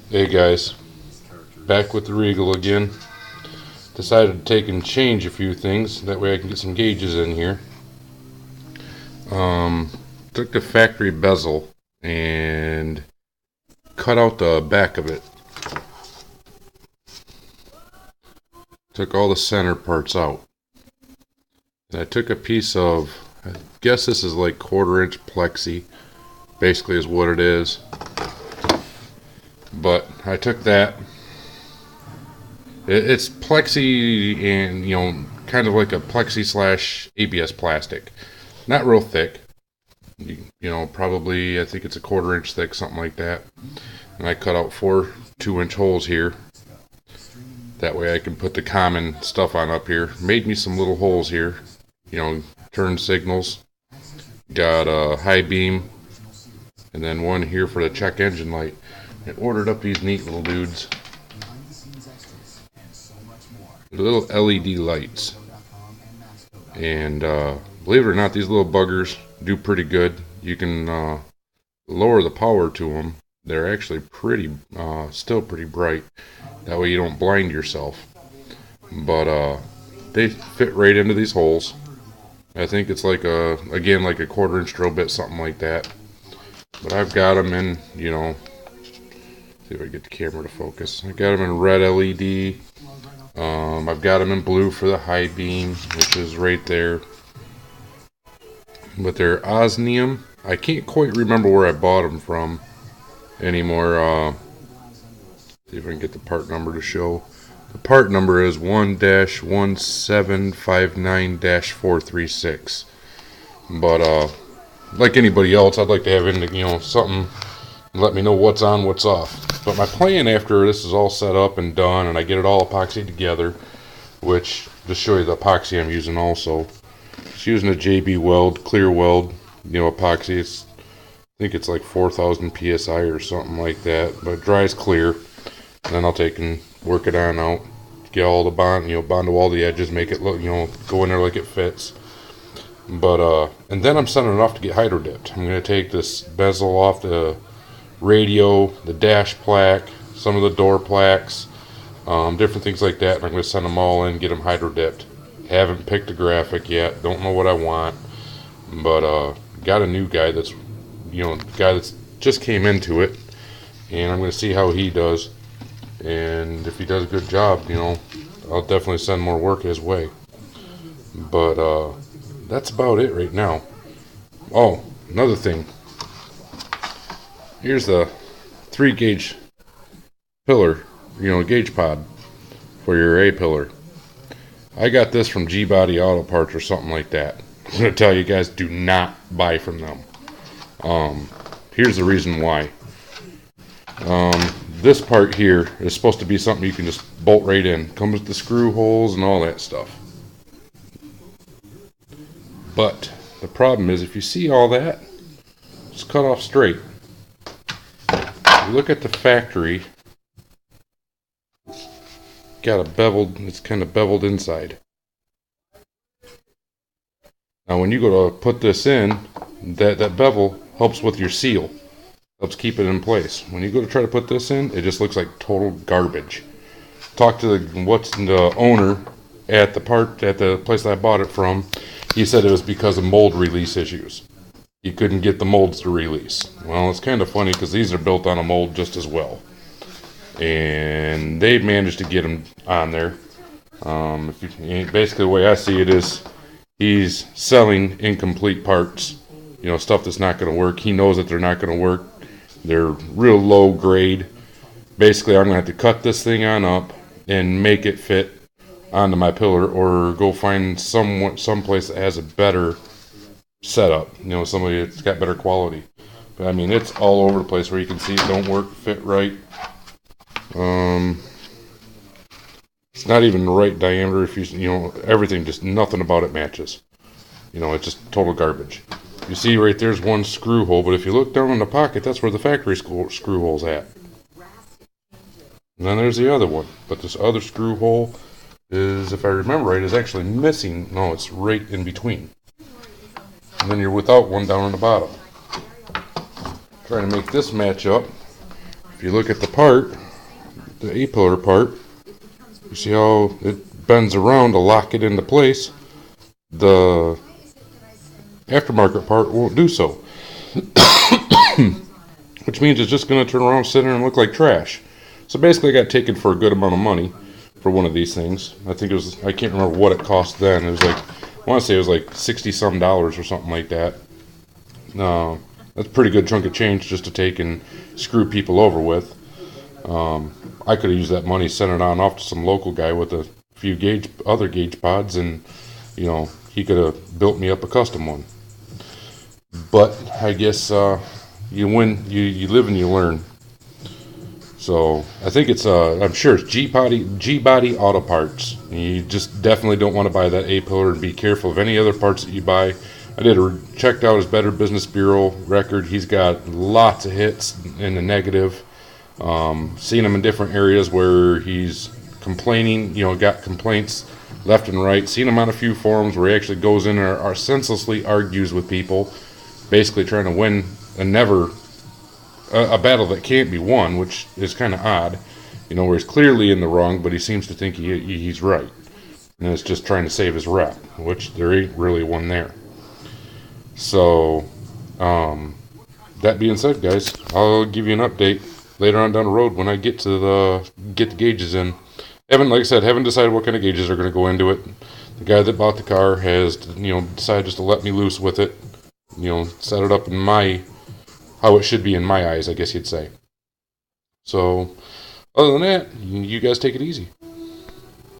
Hey guys, back with the Regal again. Decided to take and change a few things, that way I can get some gauges in here. Um, Took the factory bezel and cut out the back of it. Took all the center parts out. And I took a piece of, I guess this is like 1/4 inch plexi, basically is what it is. But I took that. It's plexi and, kind of like a plexi slash ABS plastic. Not real thick. Probably, I think it's a 1/4 inch thick, something like that. And I cut out 4 2-inch holes here. That way I can put the common stuff on up here. Made me some little holes here. Turn signals. Got a high beam. And then one here for the check engine light. I ordered up these neat little dudes. Little LED lights. And believe it or not, these little buggers do pretty good. You can lower the power to them. They're actually still pretty bright. That way you don't blind yourself. But they fit right into these holes. I think it's like a 1/4 inch drill bit, something like that. But I've got them in, see if I can get the camera to focus. I got them in red LED. I've got them in blue for the high beam, which is right there. But they're osmium. I can't quite remember where I bought them from anymore. See if I can get the part number to show. The part number is 1-1759-436. But like anybody else, I'd like to have something and let me know what's on, what's off. But my plan after this is all set up and done, and I get it all epoxied together, which just show you the epoxy I'm using also. Just using a JB Weld, clear weld, epoxy. I think it's like 4,000 psi or something like that, but it dries clear. And then I'll take and work it on out, get all the bond to all the edges, make it look, go in there like it fits. But and then I'm sending it off to get hydro dipped. I'm gonna take this bezel off the radio, the dash plaque, some of the door plaques, different things like that, and I'm gonna send them all in, get them hydro dipped. Haven't picked a graphic yet, don't know what I want, but got a new guy that's just came into it, and I'm gonna see how he does. And if he does a good job, I'll definitely send more work his way. But that's about it right now. Oh, another thing. Here's the 3-gauge pillar, gauge pod for your A-pillar. I got this from G-Body Auto Parts or something like that. I'm going to tell you guys, do not buy from them. Here's the reason why. This part here is supposed to be something you can just bolt right in. Comes with the screw holes and all that stuff. But the problem is, if you see all that, it's cut off straight. You look at the factory, it's kind of beveled inside. Now when you go to put this in, that bevel helps with your seal. Helps keep it in place. When you go to try to put this in, it just looks like total garbage. Talked to the owner at the place that I bought it from. He said it was because of mold release issues. He couldn't get the molds to release. Well, it's kind of funny because these are built on a mold just as well, and they managed to get them on there. Basically, the way I see it is, he's selling incomplete parts. Stuff that's not going to work. He knows that they're not going to work. They're real low grade. Basically, I'm going to have to cut this thing on up and make it fit onto my pillar, or go find someplace that has a better setup. Somebody that's got better quality. But I mean, it's all over the place where you can see it don't work, fit right. It's not even the right diameter. If everything, just nothing about it matches. It's just total garbage. You see right there's one screw hole, but if you look down in the pocket, that's where the factory screw hole's at. And then there's the other one. But this other screw hole is, if I remember right, is actually missing. No, it's right in between. And then you're without one down on the bottom. Trying to make this match up. if you look at the part, the A-pillar part, you see how it bends around to lock it into place. The aftermarket part won't do so, which means it's just going to turn around, sit there, and look like trash. So basically, I got taken for a good amount of money for one of these things. I think it was, I can't remember what it cost then. It was like, I want to say it was like $60-some or something like that. That's a pretty good chunk of change just to take and screw people over with. I could have used that money, sent it on off to some local guy with a few other gauge pods, and he could have built me up a custom one. But I guess you win, you live and you learn. So I think it's I'm sure it's G-Body Auto Parts. You just definitely don't want to buy that A-pillar, and be careful of any other parts that you buy. I checked out his Better Business Bureau record. He's got lots of hits in the negative. Seen him in different areas where he's complaining, got complaints left and right. Seen him on a few forums where he actually goes in and senselessly argues with people, basically trying to win a battle that can't be won, which is kind of odd, where he's clearly in the wrong, but he seems to think he's right. And it's just trying to save his rep, which there ain't really one there. So, that being said, guys, I'll give you an update later on down the road when I get the gauges in. Like I said, haven't decided what kind of gauges are going to go into it. The guy that bought the car has, decided just to let me loose with it. Set it up in how it should be in my eyes, I guess you'd say. So, other than that, you guys take it easy.